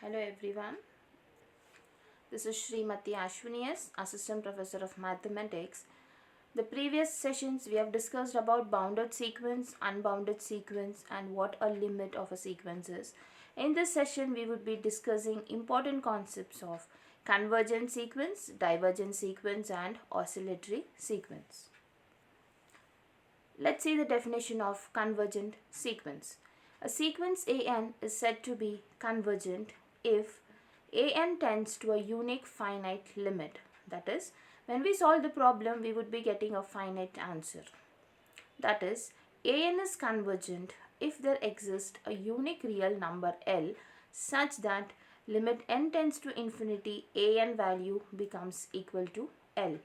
Hello everyone. This is Srimati Ashwini, Assistant Professor of Mathematics. The previous sessions we have discussed about bounded sequence, unbounded sequence and what a limit of a sequence is. In this session we would be discussing important concepts of convergent sequence, divergent sequence and oscillatory sequence. Let's see the definition of convergent sequence. A sequence AN is said to be convergent if AN tends to a unique finite limit. That is, when we solve the problem, we would be getting a finite answer. That is, AN is convergent if there exists a unique real number L such that limit n tends to infinity, AN value becomes equal to L.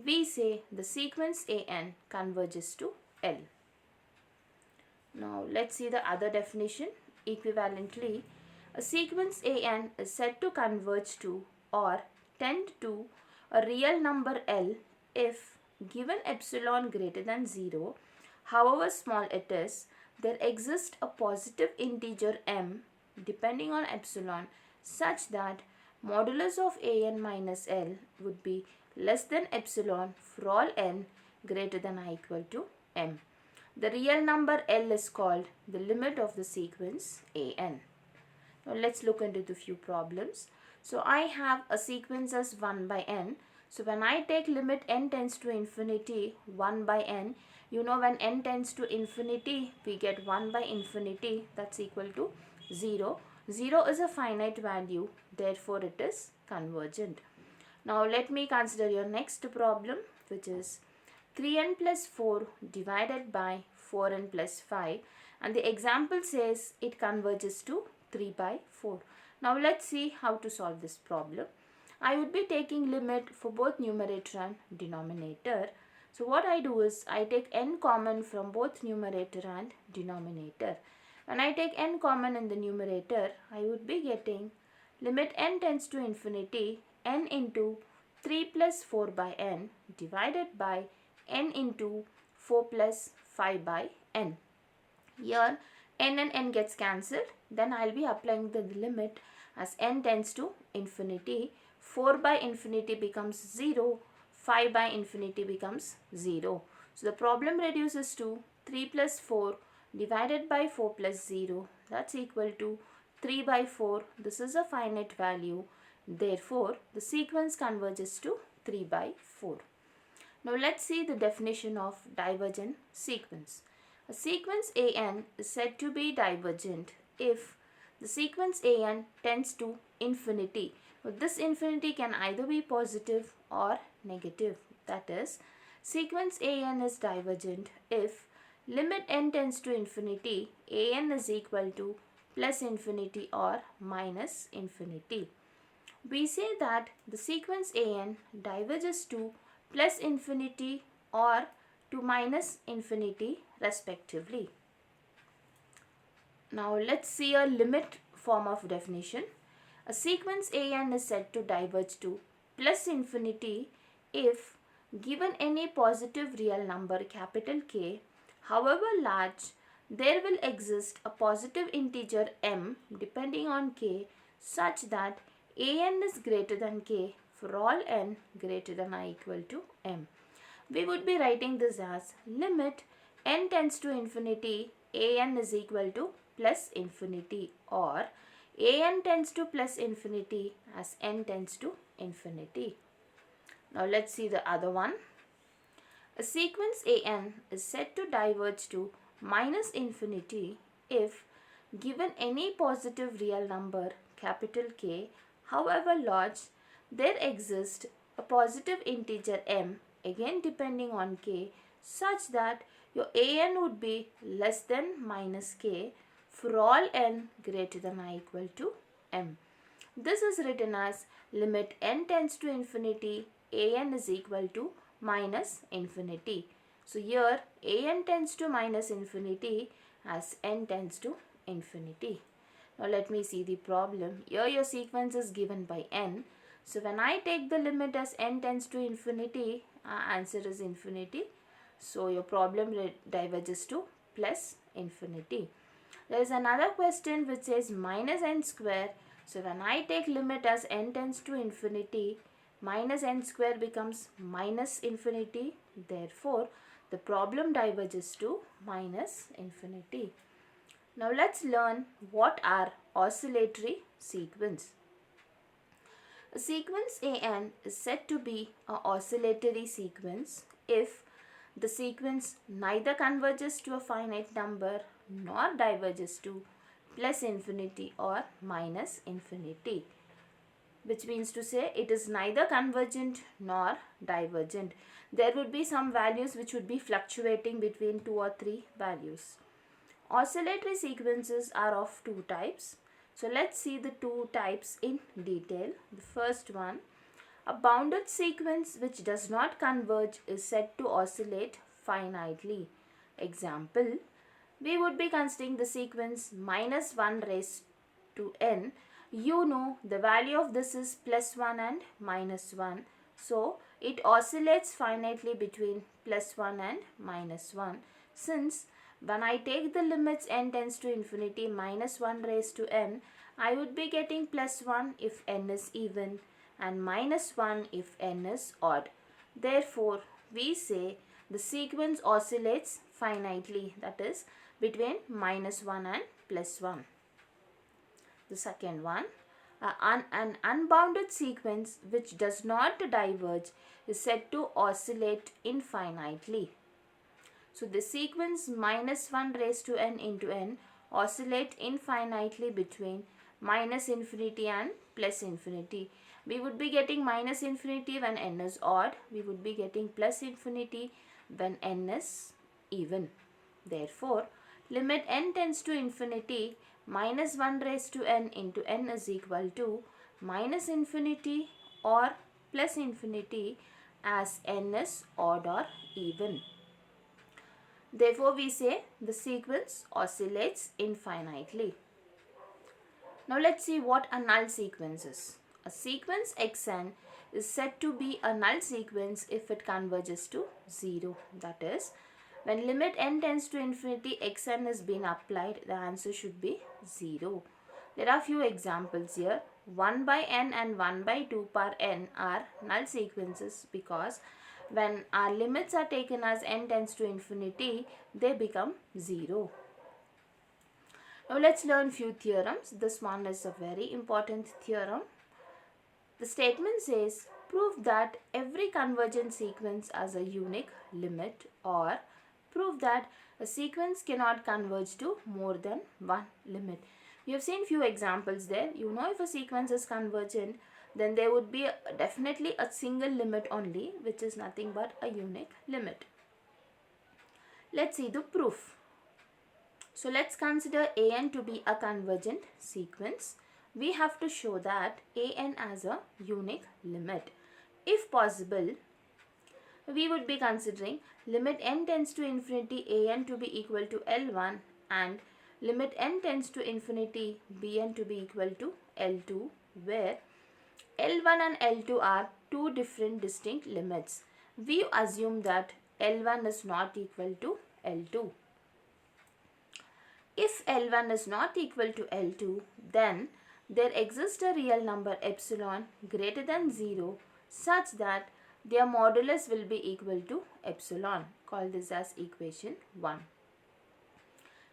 We say the sequence AN converges to L. Now let's see the other definition. Equivalently, a sequence AN is said to converge to or tend to a real number L if given epsilon greater than 0, however small it is, there exists a positive integer m depending on epsilon such that modulus of AN minus L would be less than epsilon for all n greater than or equal to m. The real number L is called the limit of the sequence AN. Now let's look into the few problems. So I have a sequence as 1 by n. So when I take limit n tends to infinity 1 by n, you know when n tends to infinity, we get 1 by infinity, that's equal to 0. 0 is a finite value, therefore it is convergent. Now let me consider your next problem, which is 3n plus 4 divided by 4n plus 5, and the example says it converges to 3 by 4. Now let's see how to solve this problem. I would be taking limit for both numerator and denominator. So what I do is I take n common from both numerator and denominator. When I take n common in the numerator, I would be getting limit n tends to infinity, n into 3 plus 4 by n divided by n into 4 plus 5 by n. Here n and n gets cancelled, then I will be applying the limit as n tends to infinity. 4 by infinity becomes 0, 5 by infinity becomes 0. So the problem reduces to 3 plus 4 divided by 4 plus 0, that's equal to 3 by 4. This is a finite value, therefore the sequence converges to 3 by 4. Now let's see the definition of divergent sequence. A sequence AN is said to be divergent if the sequence AN tends to infinity. Now, this infinity can either be positive or negative. That is, sequence AN is divergent if limit n tends to infinity, AN is equal to plus infinity or minus infinity. We say that the sequence AN diverges to plus infinity or to minus infinity respectively. Now let's see a limit form of definition. A sequence AN is said to diverge to plus infinity if given any positive real number capital K, however large, there will exist a positive integer m depending on K such that AN is greater than K for all n greater than or equal to m. We would be writing this as limit n tends to infinity, AN is equal to plus infinity, or AN tends to plus infinity as n tends to infinity. Now let's see the other one. A sequence AN is said to diverge to minus infinity if given any positive real number capital K, however large, there exists a positive integer m, again depending on K, such that your AN would be less than minus K for all n greater than or equal to m. This is written as limit n tends to infinity, AN is equal to minus infinity. So here AN tends to minus infinity as n tends to infinity. Now let me see the problem. Here your sequence is given by n. So when I take the limit as n tends to infinity, our answer is infinity. So your problem diverges to plus infinity. There is another question which says minus n square So when I take limit as n tends to infinity, minus n square becomes minus infinity. Therefore, the problem diverges to minus infinity. Now let's learn what are oscillatory sequence. A sequence AN is said to be an oscillatory sequence if the sequence neither converges to a finite number nor diverges to plus infinity or minus infinity, which means to say it is neither convergent nor divergent. There would be some values which would be fluctuating between 2 or 3 values. Oscillatory sequences are of two types. So let's see the two types in detail. The first one, a bounded sequence which does not converge is said to oscillate finitely. Example, we would be considering the sequence minus 1 raised to n. You know the value of this is plus 1 and minus 1. So it oscillates finitely between plus 1 and minus 1. Since when I take the limits n tends to infinity minus 1 raised to n, I would be getting plus 1 if n is even and minus 1 if n is odd. Therefore, we say the sequence oscillates finitely, that is between minus 1 and plus 1. The second one, an unbounded sequence which does not diverge is said to oscillate infinitely. So the sequence minus 1 raised to n into n oscillate infinitely between minus infinity and plus infinity. We would be getting minus infinity when n is odd. We would be getting plus infinity when n is even. Therefore, limit n tends to infinity minus 1 raised to n into n is equal to minus infinity or plus infinity as n is odd or even. Therefore, we say the sequence oscillates infinitely. Now let's see what a null sequence is. A sequence xn is said to be a null sequence if it converges to 0. That is, when limit n tends to infinity xn has been applied, the answer should be 0. There are few examples here. 1 by n and 1 by 2 par n are null sequences because when our limits are taken as n tends to infinity, they become 0. Now let's learn few theorems. This one is a very important theorem. The statement says, prove that every convergent sequence has a unique limit, or prove that a sequence cannot converge to more than one limit. We have seen few examples there. You know, if a sequence is convergent, then there would be definitely a single limit only, which is nothing but a unique limit. Let's see the proof. So let's consider AN to be a convergent sequence. We have to show that AN has a unique limit. If possible, we would be considering limit n tends to infinity AN to be equal to L1 and limit n tends to infinity Bn to be equal to L2, where L1 and L2 are two different distinct limits. We assume that L1 is not equal to L2. If L1 is not equal to L2, then there exists a real number epsilon greater than 0 such that their modulus will be equal to epsilon. Call this as equation 1.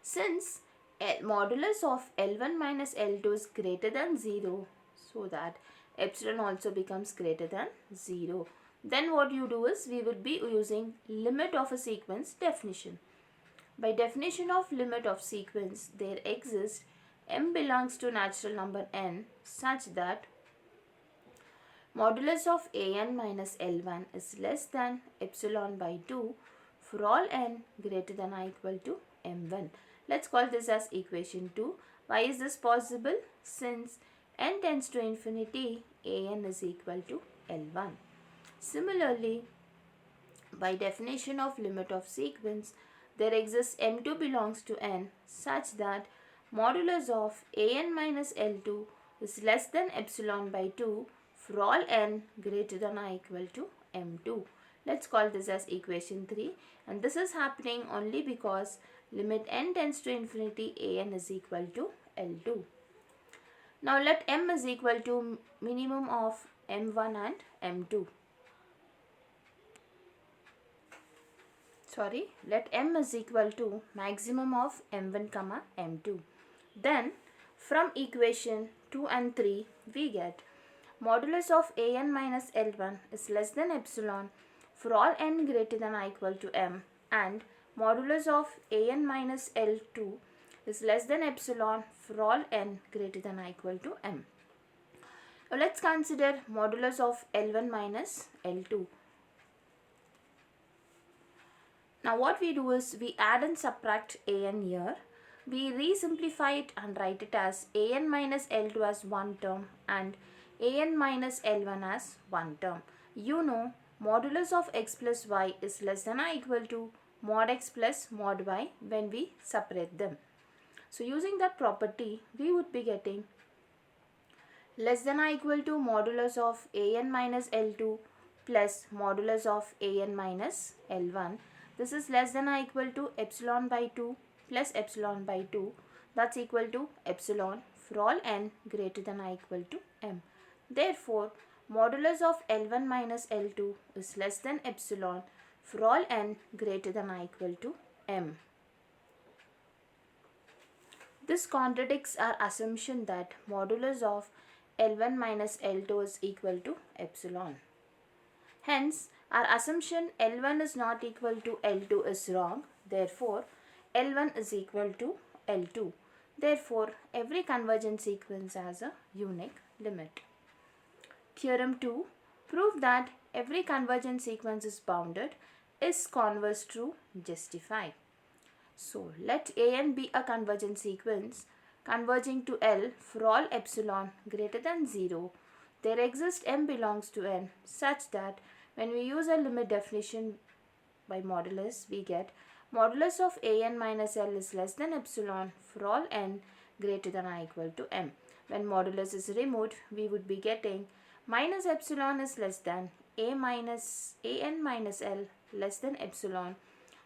Since modulus of L1 minus L2 is greater than 0, so that epsilon also becomes greater than 0, then what you do is we would be using limit of a sequence definition. By definition of limit of sequence, there exists m belongs to natural number n such that modulus of an minus L1 is less than epsilon by 2 for all n greater than or equal to m1. Let's call this as equation 2. Why is this possible? Since n tends to infinity, an is equal to L1. Similarly, by definition of limit of sequence, there exists m2 belongs to n such that modulus of an minus L2 is less than epsilon by 2 for all n greater than or equal to m2. Let's call this as equation 3, and this is happening only because limit n tends to infinity an is equal to L2. Now let m is equal to minimum of m1 and m2. Let m is equal to maximum of m1 comma m2. Then from equation 2 and 3 we get modulus of an minus L1 is less than epsilon for all n greater than or equal to m, and modulus of an minus L2 is less than epsilon for all n greater than or equal to m. Now let's consider modulus of L1 minus L2. Now what we do is we add and subtract an here. We re-simplify it and write it as an minus L2 as one term and an minus L1 as one term. You know modulus of x plus y is less than or equal to mod x plus mod y when we separate them. So using that property we would be getting less than or equal to modulus of an minus L2 plus modulus of an minus L1. This is less than or equal to epsilon by 2 plus epsilon by 2. That's equal to epsilon for all n greater than or equal to m. Therefore, modulus of L1 minus L2 is less than epsilon for all n greater than or equal to m. This contradicts our assumption that modulus of L1 minus L2 is equal to epsilon. Hence, our assumption L1 is not equal to L2 is wrong. Therefore, L1 is equal to L2. Therefore, every convergent sequence has a unique limit. Theorem 2. Prove that every convergent sequence is bounded is converse true, justify. So, let An be a convergent sequence converging to L for all epsilon greater than 0. There exists m belongs to n such that when we use a limit definition by modulus, we get modulus of an minus L is less than epsilon for all n greater than or equal to m. When modulus is removed, we would be getting minus epsilon is less than an minus L less than epsilon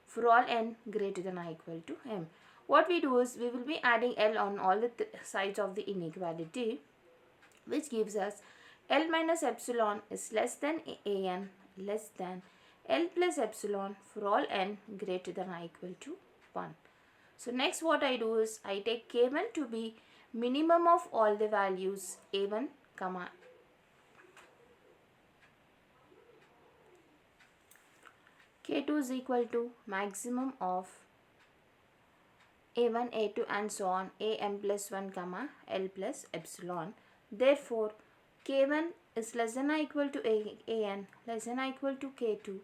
for all n greater than or equal to m. What we do is we will be adding L on all the sides of the inequality, which gives us L minus epsilon is less than an less than L plus epsilon for all n greater than or equal to 1. So next what I do is I take K1 to be minimum of all the values A1, comma K2 is equal to maximum of A1, A2 and so on am plus 1 comma L plus epsilon. Therefore, K1 is less than or equal to an less than or equal to K2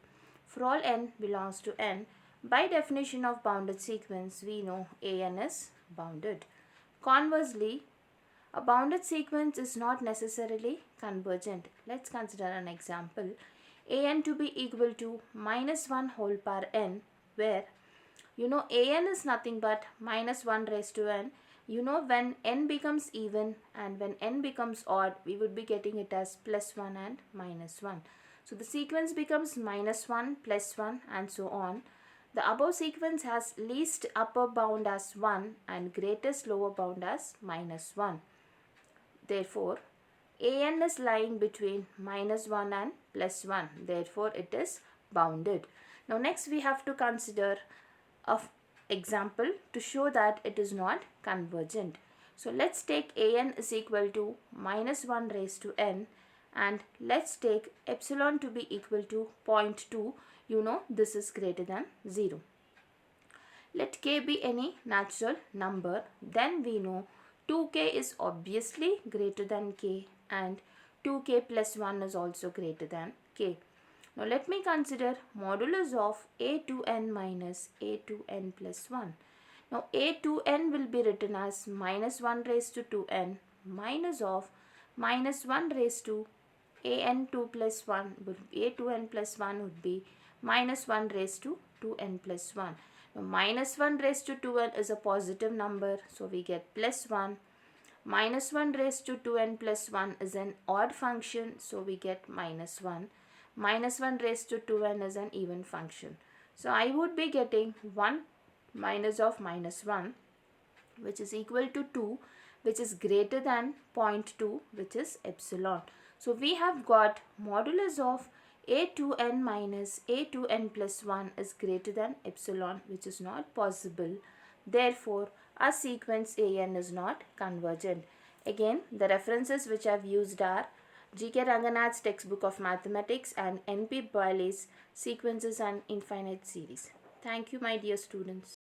for all n belongs to n. By definition of bounded sequence, we know an is bounded. Conversely, a bounded sequence is not necessarily convergent. Let's consider an example. An to be equal to minus 1 whole power n, where you know an is nothing but minus 1 raised to n. You know when n becomes even and when n becomes odd, we would be getting it as plus 1 and minus 1. So the sequence becomes minus 1, plus 1 and so on. The above sequence has least upper bound as 1 and greatest lower bound as minus 1. Therefore, an is lying between minus 1 and plus 1. Therefore, it is bounded. Now next we have to consider a example to show that it is not convergent. So let's take an is equal to minus 1 raised to n, and let's take epsilon to be equal to 0.2. You know this is greater than 0. Let k be any natural number. Then we know 2k is obviously greater than k and 2k plus 1 is also greater than k. Now let me consider modulus of a2n minus a2n plus 1. Now a2n will be written as minus 1 raised to 2n minus of minus 1 raised to an2 plus 1 would a2n plus 1 would be minus 1 raised to 2n plus 1. Now minus 1 raised to 2n is a positive number, so we get plus 1. Minus 1 raised to 2n plus 1 is an odd function, so we get minus 1. Minus 1 raised to 2n is an even function. So I would be getting 1 minus of minus 1, which is equal to 2, which is greater than 0.2, which is epsilon. So we have got modulus of a2n minus a2n plus 1 is greater than epsilon, which is not possible. Therefore, our sequence an is not convergent. Again, the references which I have used are G.K. Ranganath's textbook of mathematics and N.P. Boile's Sequences and Infinite Series. Thank you, my dear students.